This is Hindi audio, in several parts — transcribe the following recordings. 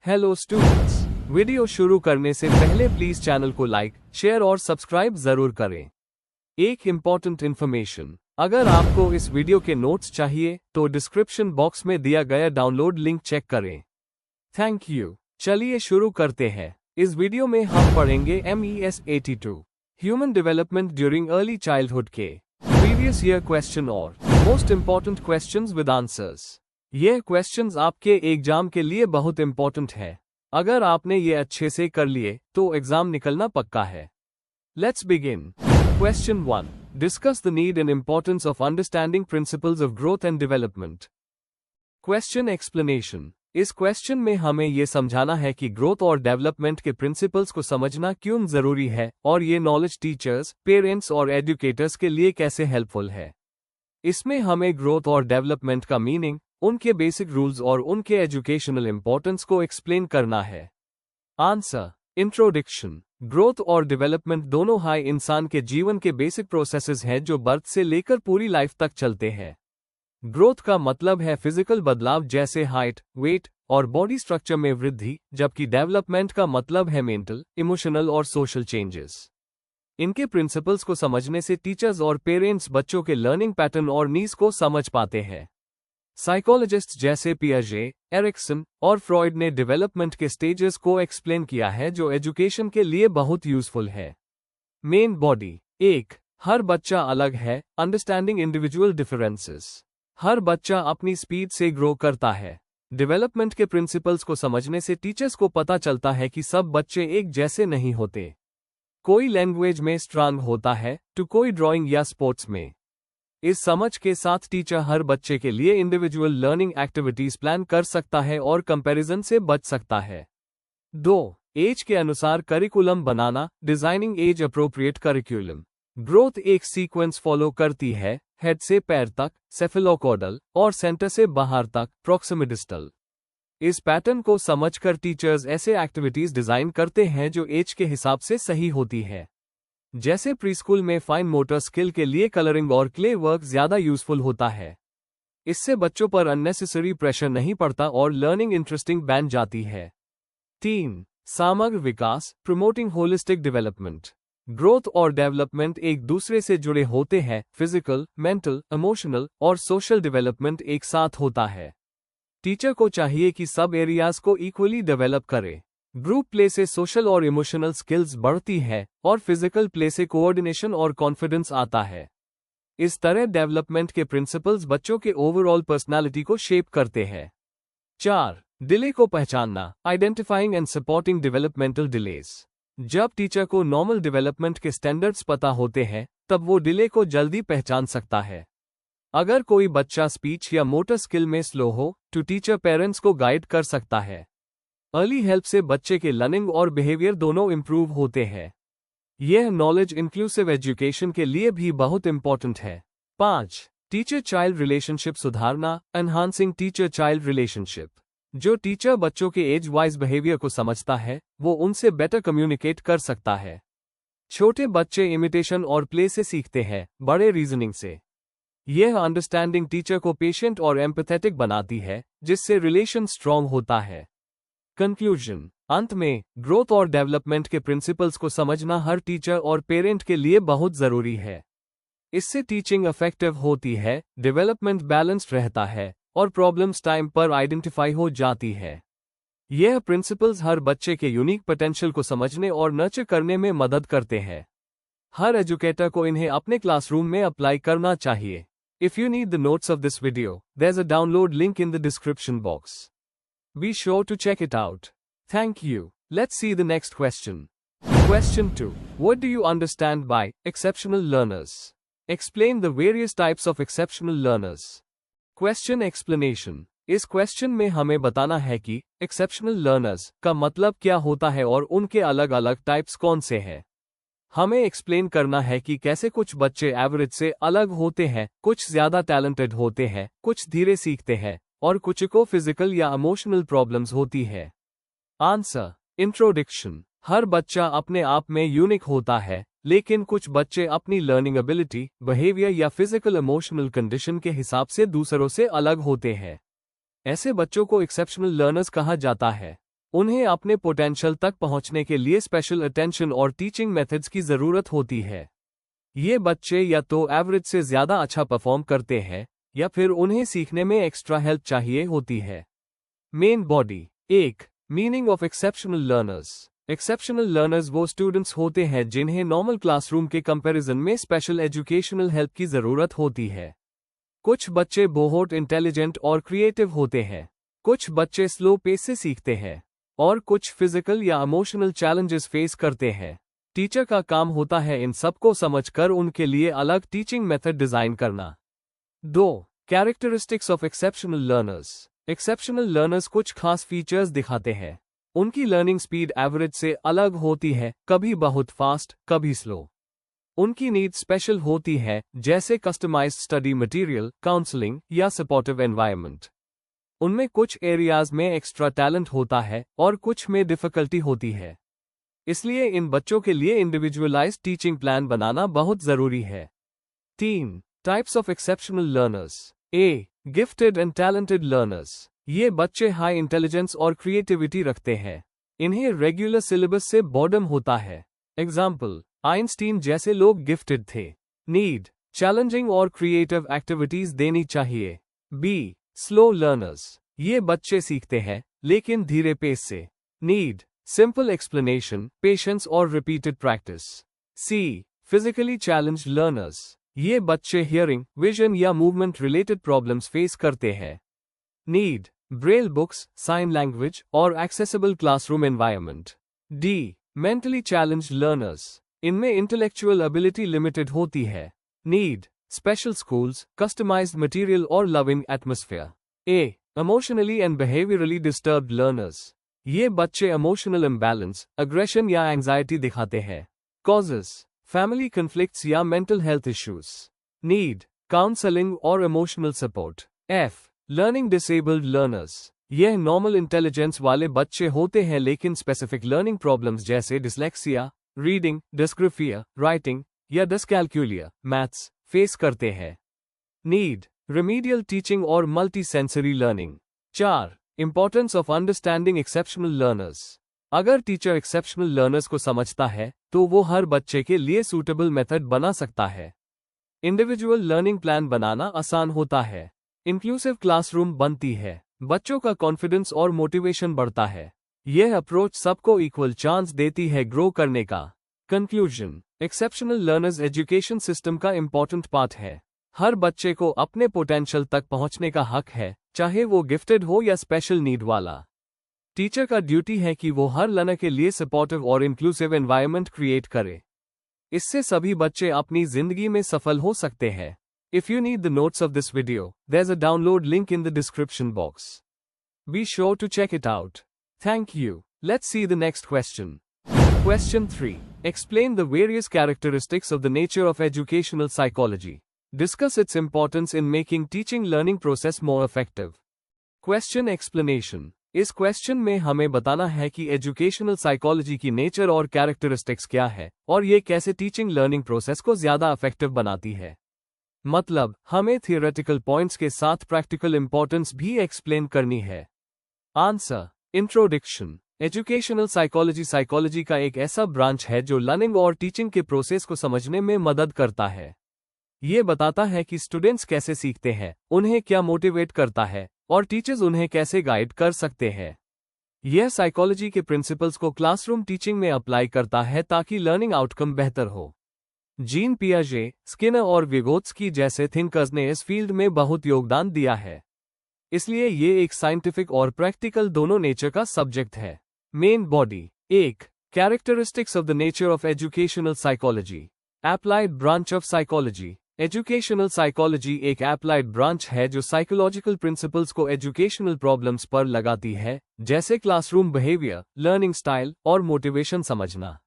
हेलो स्टूडेंट्स, वीडियो शुरू करने से पहले प्लीज चैनल को लाइक, शेयर और सब्सक्राइब जरूर करें। एक इम्पॉर्टेंट इन्फॉर्मेशन, अगर आपको इस वीडियो के नोट्स चाहिए तो डिस्क्रिप्शन बॉक्स में दिया गया डाउनलोड लिंक चेक करें। Thank you. चलिए शुरू करते हैं। इस वीडियो में हम पढ़ेंगे MES 82 human development during early childhood के प्रीवियस ईयर क्वेश्चन और most important questions with answers. ये क्वेश्चंस आपके एग्जाम के लिए बहुत इंपॉर्टेंट है। अगर आपने ये अच्छे से कर लिए तो एग्जाम निकलना पक्का है। Let's begin. Question 1, discuss the need and importance of understanding principles of growth and development. Question explanation. इस क्वेश्चन में हमें ये समझाना है कि ग्रोथ और डेवलपमेंट के प्रिंसिपल्स को समझना क्यों जरूरी है और ये नॉलेज टीचर्स, पेरेंट्स और एजुकेटर्स के लिए कैसे हेल्पफुल है। इसमें हमें ग्रोथ और डेवलपमेंट का मीनिंग, उनके बेसिक रूल्स और उनके एजुकेशनल इंपॉर्टेंस को एक्सप्लेन करना है। आंसर। इंट्रोडक्शन। ग्रोथ और डेवलपमेंट दोनों हाई इंसान के जीवन के बेसिक प्रोसेसेस हैं जो बर्थ से लेकर पूरी लाइफ तक चलते हैं। ग्रोथ का मतलब है फिजिकल बदलाव जैसे हाइट, वेट और बॉडी स्ट्रक्चर में वृद्धि, जबकि डेवलपमेंट का मतलब है मेंटल, इमोशनल और सोशल चेंजेस। इनके प्रिंसिपल्स को समझने से टीचर्स और पेरेंट्स बच्चों के लर्निंग पैटर्न और नीड्स को समझ पाते हैं। साइकोलॉजिस्ट जैसे पियाजे, एरिक्सन और फ्रॉइड ने डेवलपमेंट के स्टेजेस को एक्सप्लेन किया है जो एजुकेशन के लिए बहुत यूजफुल है। Main body. 1. हर बच्चा अलग है, अंडरस्टैंडिंग इंडिविजुअल डिफरेंसेस। हर बच्चा अपनी स्पीड से ग्रो करता है। डेवलपमेंट के प्रिंसिपल्स को समझने से टीचर्स को पता चलता है कि सब बच्चे एक जैसे नहीं होते। कोई लैंग्वेज में स्ट्रांग होता है तो कोई ड्राइंग या स्पोर्ट्स में। इस समझ के साथ टीचर हर बच्चे के लिए इंडिविजुअल लर्निंग एक्टिविटीज प्लान कर सकता है और कंपैरिजन से बच सकता है। 2. एज के अनुसार करिकुलम बनाना, designing age appropriate curriculum. Growth एक सीक्वेंस फॉलो करती है, हेड से पैर तक, सेफेलोकॉडल और सेंटर से बाहर तक, प्रॉक्सिमिडिस्टल। इस पैटर्न को समझकर टीचर्स ऐसे एक्टिविटीज डिजाइन करते हैं जो एज के हिसाब से सही होती है। जैसे प्रीस्कूल में फाइन मोटर स्किल के लिए कलरिंग और क्ले वर्क ज्यादा यूजफुल होता है। इससे बच्चों पर अननेसेसरी प्रेशर नहीं पड़ता और लर्निंग इंटरेस्टिंग बन जाती है। 3. समग्र विकास, प्रमोटिंग होलिस्टिक डेवलपमेंट। ग्रोथ और डेवलपमेंट एक दूसरे से जुड़े होते हैं। फिजिकल, मेंटल, इमोशनल और सोशल डेवलपमेंट एक साथ होता है। टीचर को चाहिए कि सब एरियाज को इक्वली डेवलप करे। ग्रुप प्ले से सोशल और इमोशनल स्किल्स बढ़ती है और फिजिकल प्ले से कोऑर्डिनेशन और कॉन्फिडेंस आता है। इस तरह डेवलपमेंट के प्रिंसिपल्स बच्चों के ओवरऑल पर्सनालिटी को शेप करते हैं। 4. डिले को पहचानना, identifying and supporting developmental delays. जब टीचर को नॉर्मल डेवलपमेंट के स्टैंडर्ड्स पता होते हैं तब वो डिले को जल्दी पहचान सकता है। अगर कोई बच्चा स्पीच या मोटर स्किल में स्लो हो तो टीचर पेरेंट्स को गाइड कर सकता है। अर्ली हेल्प से बच्चे के लर्निंग और बिहेवियर दोनों इंप्रूव होते हैं। यह नॉलेज इंक्लूसिव एजुकेशन के लिए भी बहुत इंपॉर्टेंट है। 5. टीचर चाइल्ड रिलेशनशिप सुधारना, एनहांसिंग टीचर चाइल्ड रिलेशनशिप। जो टीचर बच्चों के एज वाइज बिहेवियर को समझता है वो उनसे बेटर कम्युनिकेट कर सकता है। छोटे बच्चे इमिटेशन और प्ले से सीखते हैं, बड़े रीजनिंग से। यह अंडरस्टैंडिंग टीचर को पेशेंट और एम्पैथेटिक बनाती है, जिससे रिलेशन स्ट्रॉन्ग होता है। कंक्लूजन। अंत में, ग्रोथ और डेवलपमेंट के प्रिंसिपल्स को समझना हर टीचर और पेरेंट के लिए बहुत जरूरी है। इससे टीचिंग इफेक्टिव होती है, डेवलपमेंट बैलेंस्ड रहता है और प्रॉब्लम्स टाइम पर आइडेंटिफाई हो जाती है। यह प्रिंसिपल्स हर बच्चे के यूनिक पोटेंशियल को समझने और नर्चर करने में मदद करते हैं। हर एजुकेटर को इन्हें अपने क्लासरूम में अप्लाई करना चाहिए। If you need the notes of this video, there's a download link in the description box. Be sure to check it out. Thank you. Let's see the next question. Question 2. What do you understand by exceptional learners? Explain the various types of exceptional learners. Question explanation. इस क्वेश्चन में हमें बताना है कि एक्सेप्शनल लर्नर्स का मतलब क्या होता है और उनके अलग अलग टाइप्स कौन से हैं। हमें एक्सप्लेन करना है कि कैसे कुछ बच्चे एवरेज से अलग होते हैं, कुछ ज्यादा टैलेंटेड होते हैं, कुछ धीरे सीखते हैं और कुछ को फिजिकल या इमोशनल प्रॉब्लम्स होती है। आंसर। इंट्रोडक्शन। हर बच्चा अपने आप में यूनिक होता है, लेकिन कुछ बच्चे अपनी लर्निंग एबिलिटी, बिहेवियर या फिजिकल इमोशनल कंडीशन के हिसाब से दूसरों से अलग होते हैं। ऐसे बच्चों को एक्सेप्शनल लर्नर्स कहा जाता है। उन्हें अपने पोटेंशियल तक पहुंचने के लिए स्पेशल अटेंशन और टीचिंग मेथड्स की ज़रूरत होती है। ये बच्चे या तो एवरेज से ज़्यादा अच्छा परफॉर्म करते हैं या फिर उन्हें सीखने में एक्स्ट्रा हेल्प चाहिए होती है। Main body. 1. Meaning of exceptional learners. Exceptional learners वो स्टूडेंट्स होते हैं जिन्हें नॉर्मल क्लासरूम के कंपैरिजन में स्पेशल एजुकेशनल हेल्प की ज़रूरत होती है। कुछ बच्चे बहुत इंटेलिजेंट और क्रिएटिव होते हैं, कुछ बच्चे स्लो पेस से सीखते हैं, और कुछ फिजिकल या इमोशनल चैलेंजेस फेस करते हैं। टीचर का काम होता है इन सबको समझकर उनके लिए अलग टीचिंग मेथड डिजाइन करना। 2. Characteristics of exceptional learners. Exceptional learners कुछ खास फीचर्स दिखाते हैं। उनकी लर्निंग स्पीड एवरेज से अलग होती है, कभी बहुत फास्ट, कभी स्लो। उनकी नीड स्पेशल होती है, जैसे कस्टमाइज्ड स्टडी मटेरियल, काउंसलिंग या सपोर्टिव एनवायरनमेंट। उनमें कुछ एरियाज में एक्स्ट्रा टैलेंट होता है और कुछ में डिफिकल्टी होती है। इसलिए इन बच्चों के लिए इंडिविजुअलाइज्ड टीचिंग प्लान बनाना बहुत जरूरी है। 3. Types of exceptional learners. A. Gifted and talented learners. ये बच्चे हाई इंटेलिजेंस और क्रिएटिविटी रखते हैं। इन्हें रेगुलर सिलेबस से बोर्डम होता है। एग्जाम्पल, आइंस्टीन जैसे लोग गिफ्टेड थे। नीड चैलेंजिंग और क्रिएटिव एक्टिविटीज देनी चाहिए। बी. Slow learners. ये बच्चे सीखते हैं लेकिन धीरे पेस से। नीड सिंपल एक्सप्लेनेशन, पेशेंस और repeated practice. C. Physically challenged learners. ये बच्चे हियरिंग, विजन या मूवमेंट रिलेटेड प्रॉब्लम्स फेस करते हैं। Need braille books, sign language और accessible classroom environment. D. Mentally challenged learners. इनमें इंटेलेक्चुअल एबिलिटी लिमिटेड होती है। Need special schools, customised material और loving atmosphere. A. Emotionally and behaviourally disturbed learners. ये बच्चे इमोशनल इम्बैलेंस, अग्रेशन या एंजाइटी दिखाते हैं। कॉजेस फैमिली कन्फ्लिक्ट्स या mental health issues. Need counselling और emotional support. F. Learning disabled learners. यह नॉर्मल इंटेलिजेंस वाले बच्चे होते हैं लेकिन स्पेसिफिक लर्निंग प्रॉब्लम्स जैसे डिसलेक्सिया, रीडिंग, डिस्ग्राफिया, राइटिंग या डिसकैल्कुलिया, मैथ्स फेस करते हैं। नीड रिमीडियल टीचिंग और multi sensory learning. 4. Importance of understanding exceptional learners. अगर टीचर एक्सेप्शनल लर्नर्स को समझता है तो वो हर बच्चे के लिए सूटेबल मेथड बना सकता है। इंडिविजुअल लर्निंग प्लान बनाना आसान होता है। इंक्लूसिव क्लासरूम बनती है। बच्चों का कॉन्फिडेंस और मोटिवेशन बढ़ता है। यह अप्रोच सबको इक्वल चांस देती है ग्रो करने का। Conclusion, exceptional learners education system का इंपॉर्टेंट पार्ट है। हर बच्चे को अपने पोटेंशियल तक पहुंचने का हक है, चाहे वो गिफ्टेड हो या स्पेशल नीड वाला। टीचर का ड्यूटी है कि वो हर लर्नर के लिए सपोर्टिव और इंक्लूसिव एनवायरनमेंट क्रिएट करे। इससे सभी बच्चे अपनी जिंदगी में सफल हो सकते हैं। If you need the notes of this video, there's a download link in the description box. Be sure to check it out. Thank you. Let's see the next question. Question 3. Explain the various characteristics of the nature of educational psychology. Discuss its importance in making teaching learning process more effective. Question explanation. इस क्वेश्चन में हमें बताना है कि एजुकेशनल साइकोलॉजी की नेचर और कैरेक्टरिस्टिक्स क्या है और ये कैसे टीचिंग लर्निंग प्रोसेस को ज्यादा इफेक्टिव बनाती है। मतलब, हमें थियोरेटिकल पॉइंट्स के साथ प्रैक्टिकल इंपॉर्टेंस भी एक्सप्लेन करनी है। आंसर। इंट्रोडक्शन। एजुकेशनल साइकोलॉजी का एक ऐसा ब्रांच है जो लर्निंग और टीचिंग के प्रोसेस को समझने में मदद करता है। ये बताता है कि स्टूडेंट्स कैसे सीखते हैं, उन्हें क्या मोटिवेट करता है और टीचर्स उन्हें कैसे गाइड कर सकते हैं। यह साइकोलॉजी के प्रिंसिपल्स को क्लासरूम टीचिंग में अप्लाई करता है ताकि लर्निंग आउटकम बेहतर हो। जीन पियाजे, स्किनर और विगोत्स्की जैसे थिंकर्स ने इस फील्ड में बहुत योगदान दिया है। इसलिए ये एक साइंटिफिक और प्रैक्टिकल दोनों नेचर का सब्जेक्ट है। Main body. 1. Characteristics of the nature of educational psychology. Applied branch of psychology. Educational psychology एक एप्लाइड ब्रांच है जो साइकोलॉजिकल प्रिंसिपल्स को एजुकेशनल प्रॉब्लम्स पर लगाती है, जैसे क्लासरूम बिहेवियर, लर्निंग स्टाइल और मोटिवेशन समझना।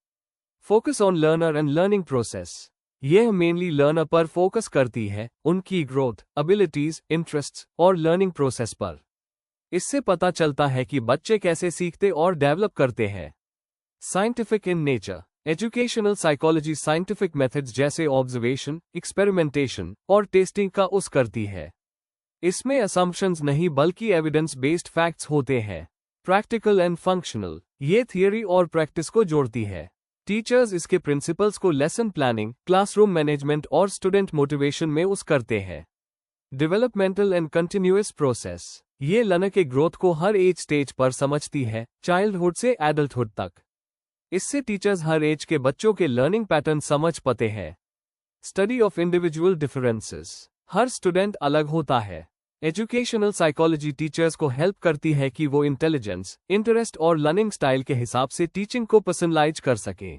Focus on learner and learning process. यह मेनली लर्नर पर फोकस करती है, उनकी ग्रोथ, एबिलिटीज, इंटरेस्ट्स और लर्निंग प्रोसेस पर। इससे पता चलता है कि बच्चे कैसे सीखते और डेवलप करते हैं। Scientific in nature. Educational psychology scientific methods जैसे ऑब्जर्वेशन, एक्सपेरिमेंटेशन और टेस्टिंग का यूज करती है। इसमें असम्पशंस नहीं बल्कि एविडेंस बेस्ड फैक्ट्स होते हैं। प्रैक्टिकल एंड फंक्शनल, ये थियरी और प्रैक्टिस को जोड़ती है। टीचर्स इसके प्रिंसिपल्स को लेसन प्लानिंग, क्लासरूम मैनेजमेंट और स्टूडेंट मोटिवेशन में यूज करते हैं। डेवलपमेंटल एंड कंटिन्यूअस प्रोसेस, ये लर्नर के ग्रोथ को हर एज स्टेज पर समझती है, चाइल्डहुड से एडल्टहुड तक। इससे टीचर्स हर एज के बच्चों के लर्निंग पैटर्न समझ पाते हैं। Study of individual differences, her student अलग होता है। एजुकेशनल साइकोलॉजी टीचर्स को हेल्प करती है कि वो इंटेलिजेंस, इंटरेस्ट और लर्निंग स्टाइल के हिसाब से टीचिंग को पर्सनलाइज कर सके।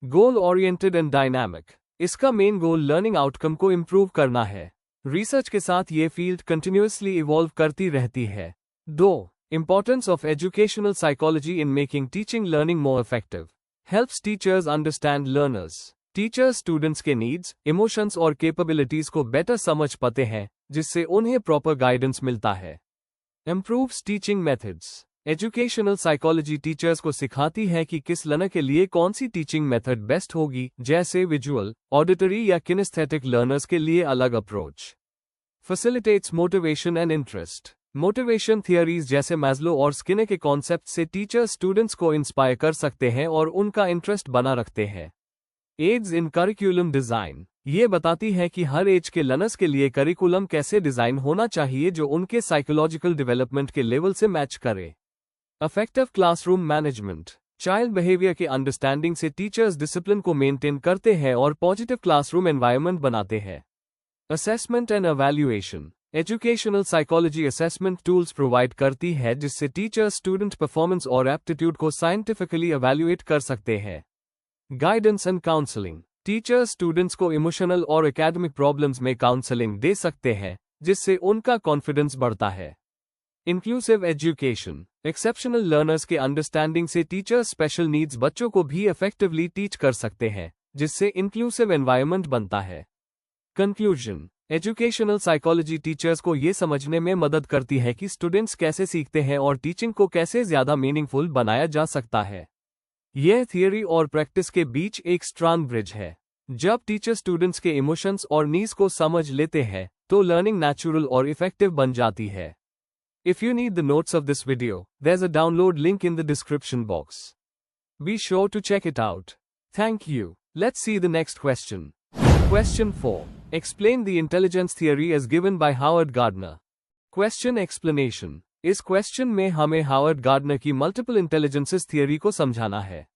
गोल ओरिएंटेड एंड डायनामिक, इसका मेन गोल लर्निंग आउटकम को इम्प्रूव करना है। रिसर्च के साथ ये फील्ड कंटिन्यूअसली इवॉल्व करती रहती है। 2. Importance of educational psychology in making teaching learning more effective. Helps teachers understand learners. Teachers students के नीड्स, इमोशंस और कैपेबिलिटीज को बेटर समझ पाते हैं, जिससे उन्हें प्रॉपर गाइडेंस मिलता है। Improves teaching methods, educational psychology teachers को सिखाती है कि किस लर्नर के लिए कौन सी टीचिंग मेथड बेस्ट होगी, जैसे विजुअल, ऑडिटरी या किनेस्थेटिक लर्नर्स के लिए अलग approach. Facilitates motivation and interest, motivation theories जैसे मैस्लो और स्किनर के कॉन्सेप्ट से टीचर्स स्टूडेंट्स को इंस्पायर कर सकते हैं और उनका इंटरेस्ट बना रखते हैं। एड्स इन करिकुलम डिजाइन, ये बताती है कि हर एज के लर्नर्स के लिए करिकुलम कैसे डिजाइन होना चाहिए जो उनके साइकोलॉजिकल डेवलपमेंट के लेवल से मैच करे। Effective classroom management, child behaviour के अंडरस्टैंडिंग से टीचर्स डिसिप्लिन को मेंटेन करते हैं और पॉजिटिव क्लासरूम एनवायरनमेंट बनाते हैं। Assessment and evaluation, educational psychology assessment tools provide करती है जिससे टीचर्स स्टूडेंट परफॉर्मेंस और एप्टीट्यूड को साइंटिफिकली एवैल्यूएट कर सकते हैं। Guidance and counselling, teachers students को इमोशनल और एकेडमिक प्रॉब्लम्स में काउंसलिंग दे सकते हैं, जिससे उनका कॉन्फिडेंस बढ़ता है। इंक्लूसिव एजुकेशन, एक्सेप्शनल लर्नर्स के अंडरस्टैंडिंग से टीचर्स स्पेशल नीड्स बच्चों को भी इफेक्टिवली टीच कर सकते हैं, जिससे इंक्लूसिव एनवायरनमेंट बनता है। कंक्लूजन, एजुकेशनल साइकोलॉजी टीचर्स को ये समझने में मदद करती है कि स्टूडेंट्स कैसे सीखते हैं और टीचिंग को कैसे ज्यादा मीनिंगफुल बनाया जा सकता है। यह थियरी और प्रैक्टिस के बीच एक स्ट्रॉन्ग ब्रिज है। जब टीचर स्टूडेंट्स के इमोशंस और नीड्स को समझ लेते हैं, तो लर्निंग नेचुरल और इफेक्टिव बन जाती है। If you need the notes of this video, there's a download link in the description box. Be sure to check it out. Thank you. Let's see the next question. Question 4. Explain the intelligence theory as given by Howard Gardner. Question explanation. इस क्वेश्चन में हमें हावर्ड गार्डनर की मल्टीपल इंटेलिजेंसेस थियरी को समझाना है।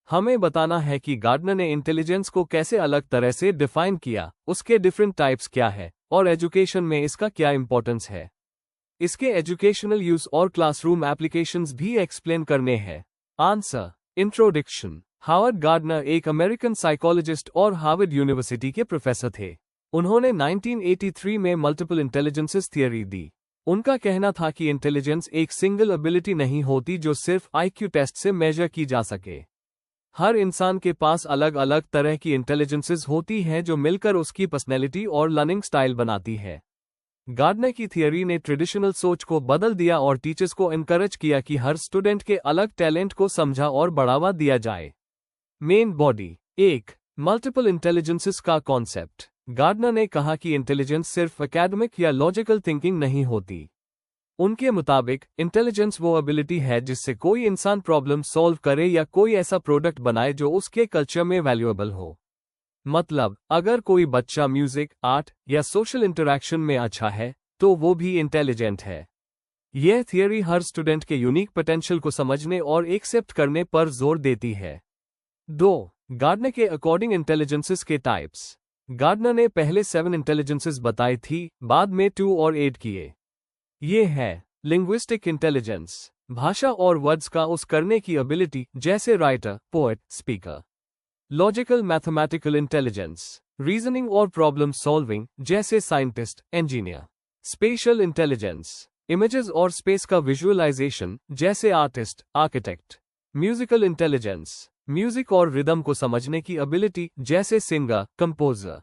हमें बताना है कि गार्डनर ने इंटेलिजेंस को कैसे अलग तरह से डिफाइन किया, उसके डिफरेंट टाइप्स क्या है, और एजुकेशन में इसका क्या इंपॉर्टेंस है। इसके एजुकेशनल यूज और क्लासरूम एप्लीकेशंस भी एक्सप्लेन करने हैं। आंसर। इंट्रोडक्शन। हावर्ड गार्डनर एक अमेरिकन साइकोलॉजिस्ट और हार्वर्ड यूनिवर्सिटी के प्रोफेसर थे। उन्होंने 1983 में मल्टीपल इंटेलिजेंसेस थियरी दी। उनका कहना था कि इंटेलिजेंस एक सिंगल एबिलिटी नहीं होती जो सिर्फ आईक्यू टेस्ट से मेजर की जा सके। हर इंसान के पास अलग अलग तरह की इंटेलिजेंसेस होती हैं जो मिलकर उसकी पर्सनैलिटी और लर्निंग स्टाइल बनाती है। गार्डनर की थियरी ने ट्रेडिशनल सोच को बदल दिया और टीचर्स को एनकरेज किया कि हर स्टूडेंट के अलग टैलेंट को समझा और बढ़ावा दिया जाए। Main body. 1. मल्टीपल इंटेलिजेंसेस का कॉन्सेप्ट। गार्डनर ने कहा कि इंटेलिजेंस सिर्फ एकेडमिक या लॉजिकल थिंकिंग नहीं होती। उनके मुताबिक इंटेलिजेंस वो एबिलिटी है जिससे कोई इंसान प्रॉब्लम सॉल्व करे या कोई ऐसा प्रोडक्ट बनाए जो उसके कल्चर में वैल्यूएबल हो। मतलब, अगर कोई बच्चा म्यूजिक, आर्ट या सोशल इंटरैक्शन में अच्छा है, तो वो भी इंटेलिजेंट है। यह थियरी हर स्टूडेंट के यूनिक पोटेंशियल को समझने और एक्सेप्ट करने पर जोर देती है। 2. गार्डनर के अकॉर्डिंग इंटेलिजेंसेस के टाइप्स। गार्डनर ने पहले 7 इंटेलिजेंसेस बताई थी, बाद में 2 और 8 किए। ये है लिंग्विस्टिक इंटेलिजेंस, भाषा और वर्ड्स का यूज करने की एबिलिटी, जैसे writer, poet, speaker. Logical mathematical intelligence, reasoning और प्रॉब्लम सॉल्विंग, जैसे scientist, engineer. Special intelligence, images और स्पेस का विजुअलाइजेशन, जैसे artist, architect. Musical intelligence, music और रिदम को समझने की एबिलिटी, जैसे singer, composer.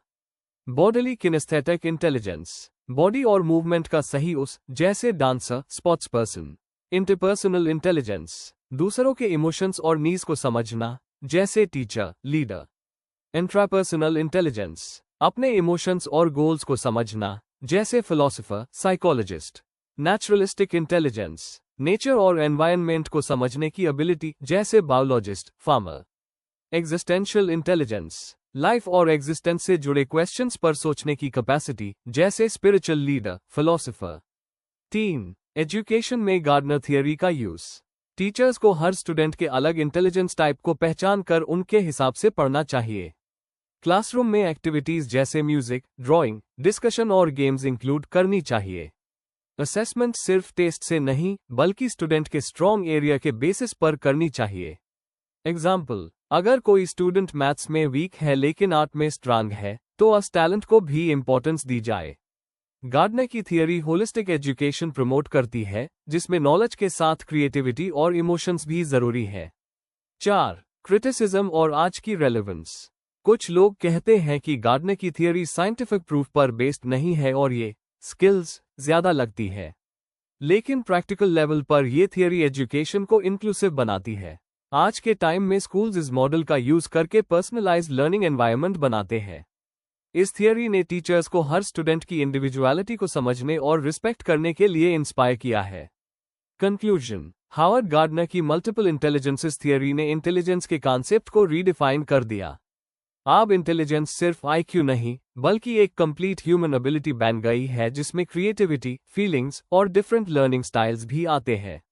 Bodily kinaesthetic intelligence, body और मूवमेंट का सही यूज, जैसे dancer, sports person. Interpersonal intelligence, दूसरों के इमोशंस और नीड्स को समझना, जैसे टीचर, लीडर। इंट्रापर्सनल इंटेलिजेंस, अपने इमोशंस और गोल्स को समझना, जैसे philosopher, psychologist. Naturalistic intelligence, nature और एनवायरनमेंट को समझने की एबिलिटी, जैसे biologist, farmer. Existential intelligence, life और एग्जिस्टेंस से जुड़े क्वेश्चंस पर सोचने की कैपेसिटी, जैसे स्पिरिचुअल लीडर, फिलोसोफर। 3. एजुकेशन में गार्डनर थियरी का यूज। टीचर्स को हर स्टूडेंट के अलग इंटेलिजेंस टाइप को पहचान कर उनके हिसाब से पढ़ना चाहिए। क्लासरूम में एक्टिविटीज जैसे म्यूजिक, ड्राइंग, डिस्कशन और गेम्स इंक्लूड करनी चाहिए। असेसमेंट सिर्फ टेस्ट से नहीं, बल्कि स्टूडेंट के स्ट्रॉन्ग एरिया के बेसिस पर करनी चाहिए। एग्जाम्पल, अगर कोई स्टूडेंट मैथ्स में वीक है लेकिन आर्ट में स्ट्रांग है, तो उस टैलेंट को भी इंपॉर्टेंस दी जाए। गार्डनर की थियरी होलिस्टिक एजुकेशन प्रमोट करती है, जिसमें नॉलेज के साथ क्रिएटिविटी और इमोशंस भी जरूरी है। 4. क्रिटिसिज्म और आज की रेलेवेंस। कुछ लोग कहते हैं कि गार्डनर की थियरी साइंटिफिक प्रूफ पर बेस्ड नहीं है और ये स्किल्स ज्यादा लगती है। लेकिन प्रैक्टिकल लेवल पर यह थियरी एजुकेशन को इंक्लूसिव बनाती है। आज के टाइम में स्कूल्स इस मॉडल का यूज करके पर्सनलाइज्ड लर्निंग एनवायरनमेंट बनाते हैं। इस थियरी ने टीचर्स को हर स्टूडेंट की इंडिविजुअलिटी को समझने और रिस्पेक्ट करने के लिए इंस्पायर किया है। कंक्लूजन, हावर्ड गार्डनर की मल्टीपल इंटेलिजेंसेस थियरी ने इंटेलिजेंस के कॉन्सेप्ट को रीडिफाइन कर दिया। अब इंटेलिजेंस सिर्फ आईक्यू नहीं, बल्कि एक कंप्लीट ह्यूमन एबिलिटी बन गई है, जिसमें क्रिएटिविटी, फीलिंग्स और डिफरेंट लर्निंग स्टाइल्स भी आते हैं।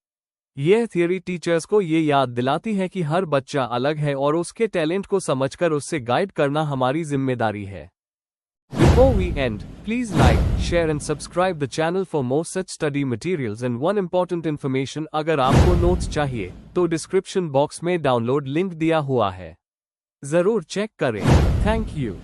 यह थियरी टीचर्स को ये याद दिलाती है कि हर बच्चा अलग है और उसके टैलेंट को समझकर उससे गाइड करना हमारी जिम्मेदारी है। Before we end, please like, share and subscribe the channel for more such study materials and one important information, अगर आपको नोट्स चाहिए तो डिस्क्रिप्शन बॉक्स में डाउनलोड लिंक दिया हुआ है, जरूर चेक करें। Thank you.